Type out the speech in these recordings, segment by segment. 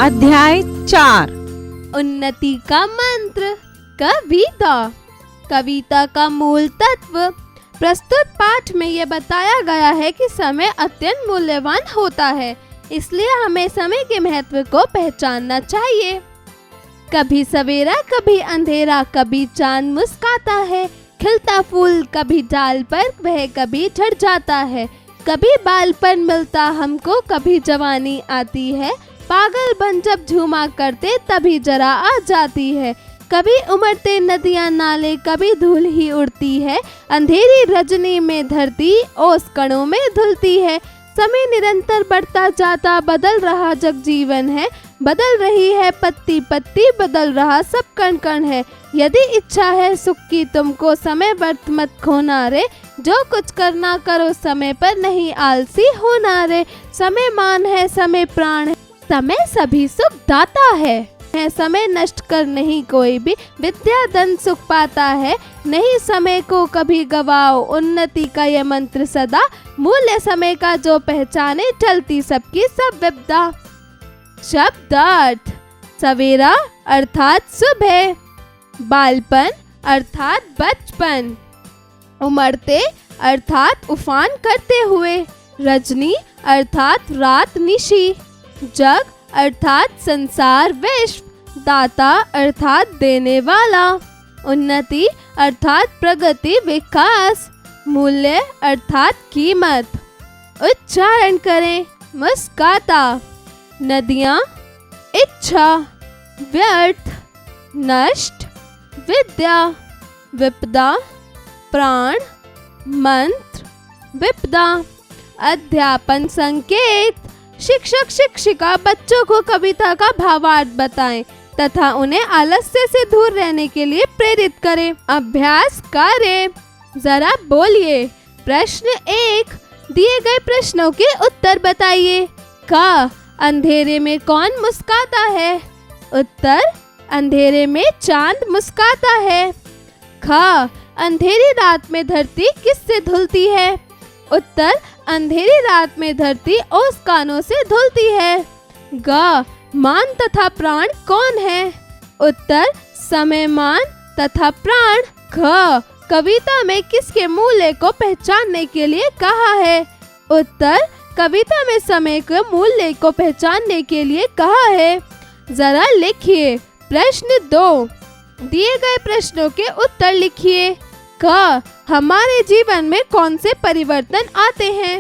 अध्याय 4 उन्नति का मंत्र। कविता का मूल तत्व। प्रस्तुत पाठ में यह बताया गया है कि समय अत्यंत मूल्यवान होता है, इसलिए हमें समय के महत्व को पहचानना चाहिए। कभी सवेरा कभी अंधेरा, कभी चांद मुस्काता है, खिलता फूल कभी डाल पर वह कभी झड़ जाता है। कभी बालपन मिलता हमको, कभी जवानी आती है, पागल बन जब झूमा करते तभी जरा आ जाती है। कभी उमड़ते नदियां नाले, कभी धूल ही उड़ती है, अंधेरी रजनी में धरती ओस कणों में धुलती है। समय निरंतर बढ़ता जाता, बदल रहा जग जीवन है, बदल रही है पत्ती पत्ती, बदल रहा सब कण कण है। यदि इच्छा है सुख की तुमको, समय व्यर्थ मत खोना रे, जो कुछ करना करो समय पर, नहीं आलसी होना रे। समय मान है, समय प्राण है, समय सभी सुख दाता है। समय नष्ट कर नहीं कोई भी विद्या धन सुख पाता है, नहीं समय को कभी गवाओ, उन्नति का यह मंत्र सदा। मूल्य समय का जो पहचाने, टलती सबकी सब विपदा। शब्दार्थ। सवेरा अर्थात सुबह, बालपन अर्थात बचपन, उमड़ते अर्थात उफान करते हुए, रजनी अर्थात रात निशी, जग अर्थात संसार विश्व, दाता अर्थात देने वाला, उन्नति अर्थात प्रगति विकास, मूल्य अर्थात कीमत। उच्चारण करें। मुस्काता। नदियाँ, इच्छा, व्यर्थ, नष्ट, विद्या, विपदा, प्राण, मंत्र, विपदा। अध्यापन संकेत। शिक्षक शिक्षिका बच्चों को कविता का भावार्थ बताएं तथा उन्हें आलस्य से दूर रहने के लिए प्रेरित करें। अभ्यास कार्य। जरा बोलिए। प्रश्न 1, दिए गए प्रश्नों के उत्तर बताइए। क, अंधेरे में कौन मुस्काता है? उत्तर, अंधेरे में चांद मुस्काता है। ख, अंधेरी रात में धरती किससे धुलती है? उत्तर, अंधेरी रात में धरती ओस कानों से धुलती है। ग, मान तथा प्राण कौन है? उत्तर, समय मान तथा प्राण। ख, कविता में किसके मूल्य को पहचानने के लिए कहा है? उत्तर, कविता में समय के मूल्य को पहचानने के लिए कहा है। जरा लिखिए। प्रश्न 2, दिए गए प्रश्नों के उत्तर लिखिए। क, हमारे जीवन में कौन से परिवर्तन आते हैं?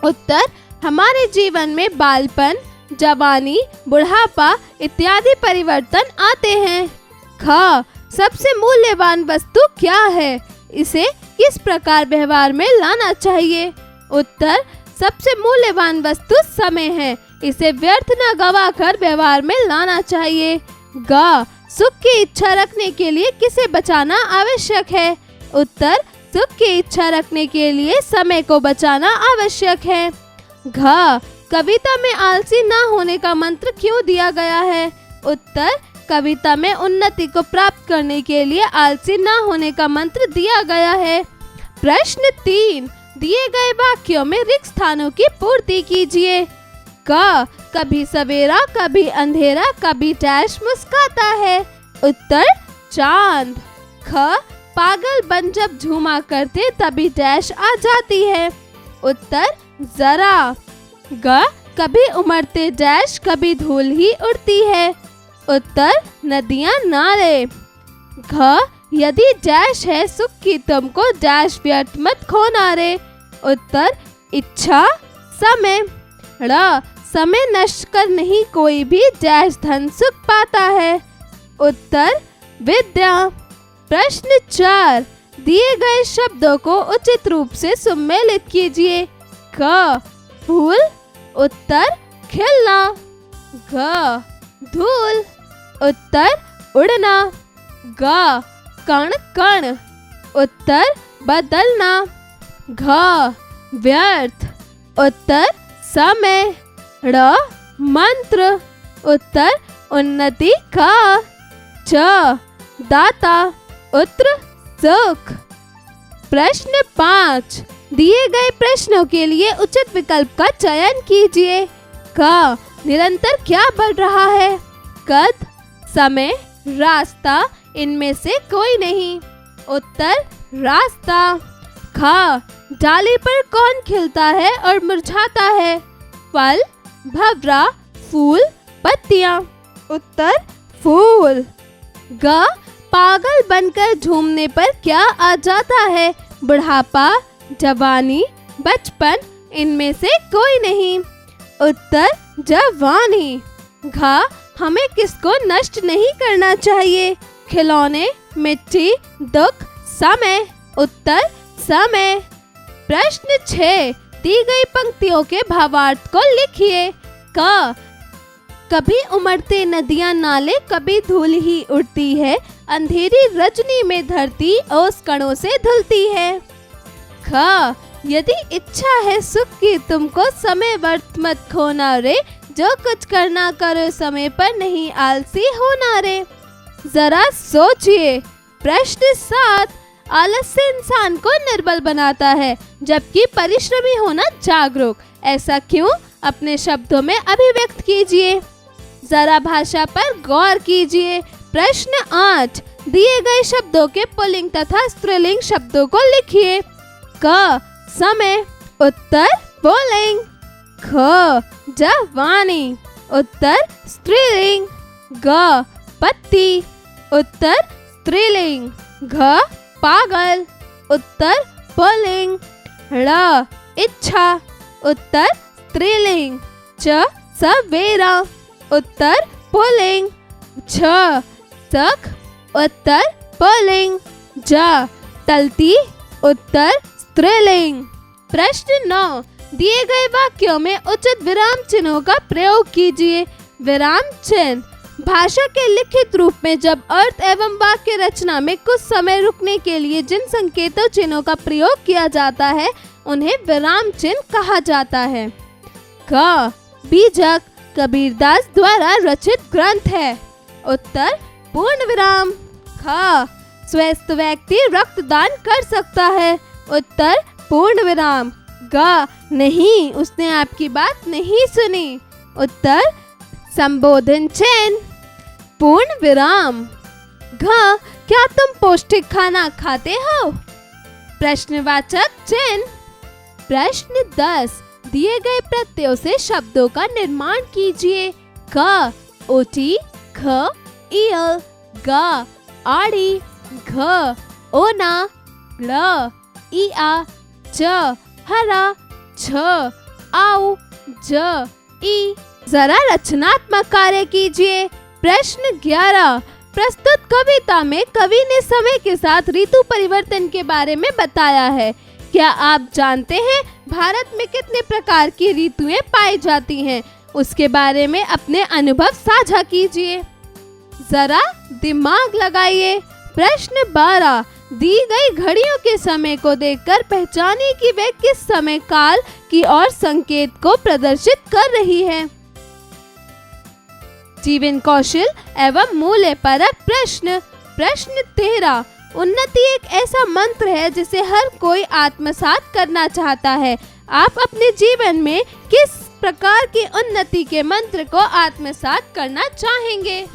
उत्तर, हमारे जीवन में बालपन, जवानी, बुढ़ापा इत्यादि परिवर्तन आते हैं। ख, सबसे मूल्यवान वस्तु क्या है? इसे किस प्रकार व्यवहार में लाना चाहिए? उत्तर, सबसे मूल्यवान वस्तु समय है, इसे व्यर्थ न गवाकर व्यवहार में लाना चाहिए। ग, सुख की इच्छा रखने के लिए किसे बचाना आवश्यक है? उत्तर, सुख की इच्छा रखने के लिए समय को बचाना आवश्यक है। घ, कविता में आलसी ना होने का मंत्र क्यों दिया गया है? उत्तर, कविता में उन्नति को प्राप्त करने के लिए आलसी ना होने का मंत्र दिया गया है। प्रश्न 3, दिए गए वाक्यों में रिक्त स्थानों की पूर्ति कीजिए। क, कभी सवेरा कभी अंधेरा, कभी डैश मुस्काता है। उत्तर, चांद। ख, पागल बन जब झूमा करते तभी डैश आ जाती है। उत्तर, जरा। ग, कभी उमड़ते डैश, कभी धूल ही उड़ती है। उत्तर, नदियां नाले। घ, यदि डैश है सुख की तुमको, डैश व्यर्थ मत खोना रे। उत्तर, इच्छा, समय। ड़, समय नष्ट कर नहीं कोई भी, डैश धन सुख पाता है। उत्तर, विद्या। प्रश्न 4, दिए गए शब्दों को उचित रूप से सम्मिलित कीजिए। क, फूल। उत्तर, खिलना। घ, धूल। उत्तर, उड़ना। ग, कण कण। उत्तर, बदलना। घ, व्यर्थ। उत्तर, समय। ड़, मंत्र। उत्तर, उन्नति का। च, दाता। उत्तर, सुख। प्रश्न 5, दिए गए प्रश्नों के लिए उचित विकल्प का चयन कीजिए। क, निरंतर क्या बढ़ रहा है? कद, समय, रास्ता, इनमें से कोई नहीं। उत्तर रास्ता। ख, डाली पर कौन खिलता है और मुरझाता है? फल, भंवरा, फूल, पत्तियां। उत्तर फूल। ग, पागल बनकर झूमने पर क्या आ जाता है? बुढ़ापा, जवानी, बचपन, इनमें से कोई नहीं। उत्तर जवानी। घ, हमें किसको नष्ट नहीं करना चाहिए? खिलौने, मिट्टी, दुख, समय। उत्तर समय। प्रश्न 6, दी गई पंक्तियों के भावार्थ को लिखिए। क, कभी उमड़ते नदियां नाले, कभी धूल ही उड़ती है, अंधेरी रजनी में धरती ओस कणों से धुलती है। ख, यदि इच्छा है सुख की तुमको, समय व्यर्थ मत खोना रे, जो कुछ करना करो समय पर, नहीं आलसी होना रे। जरा सोचिए। प्रश्न 7, आलस्य इंसान को निर्बल बनाता है, जबकि परिश्रमी होना जागरूक। ऐसा क्यों? अपने शब्दों में अभिव्यक्त कीजिए। जरा भाषा पर गौर कीजिए। प्रश्न 8, दिए गए शब्दों के पुल्लिंग तथा स्त्रीलिंग शब्दों को लिखिए। क, समय। उत्तर पुल्लिंग। ख, जवानी। उत्तर स्त्रीलिंग। ग, पत्ती। उत्तर स्त्रीलिंग। घ, पागल। उत्तर पुल्लिंग। ड़, इच्छा। उत्तर स्त्रीलिंग। च, सवेरा। उत्तर पुल्लिंग। छ, सख। उत्तर पुल्लिंग। ज, टलती। उत्तर स्त्रीलिंग। प्रश्न 9, दिए गए वाक्यों में उचित विराम चिन्हों का प्रयोग कीजिए। विराम चिन्ह, भाषा के लिखित रूप में जब अर्थ एवं वाक्य रचना में कुछ समय रुकने के लिए जिन संकेतों चिन्हों का प्रयोग किया जाता है, उन्हें विराम चिन्ह कहा जाता है। क, बीजक कबीरदास द्वारा रचित ग्रंथ है। उत्तर पूर्ण विराम। ख, स्वस्थ व्यक्ति रक्तदान कर सकता है। उत्तर पूर्ण विराम। ग, नहीं, उसने आपकी बात नहीं सुनी। उत्तर संबोधन चिन्ह, पूर्ण विराम। घ, क्या तुम पौष्टिक खाना खाते हो? प्रश्नवाचक चिन्ह। प्रश्न 10, दिए गए प्रत्ययों से शब्दों का निर्माण कीजिए। क, ओटी। ख, इयल। ग, आड़ी। घ, ओना। ड़, इआ। च, हरा। छ, आउ। ज, ई। जरा रचनात्मक कार्य कीजिए। प्रश्न 11, प्रस्तुत कविता में कवि ने समय के साथ ऋतु परिवर्तन के बारे में बताया है। क्या आप जानते हैं भारत में कितने प्रकार की ऋतुएं पाई जाती हैं? उसके बारे में अपने अनुभव साझा कीजिए। जरा दिमाग लगाइए। प्रश्न 12, दी गई घड़ियों के समय को देखकर पहचानिए कि वे किस समय काल की ओर संकेत को प्रदर्शित कर रही है। जीवन कौशल एवं मूल्य परक प्रश्न। प्रश्न 13, उन्नति एक ऐसा मंत्र है जिसे हर कोई आत्मसात करना चाहता है। आप अपने जीवन में किस प्रकार की उन्नति के मंत्र को आत्मसात करना चाहेंगे?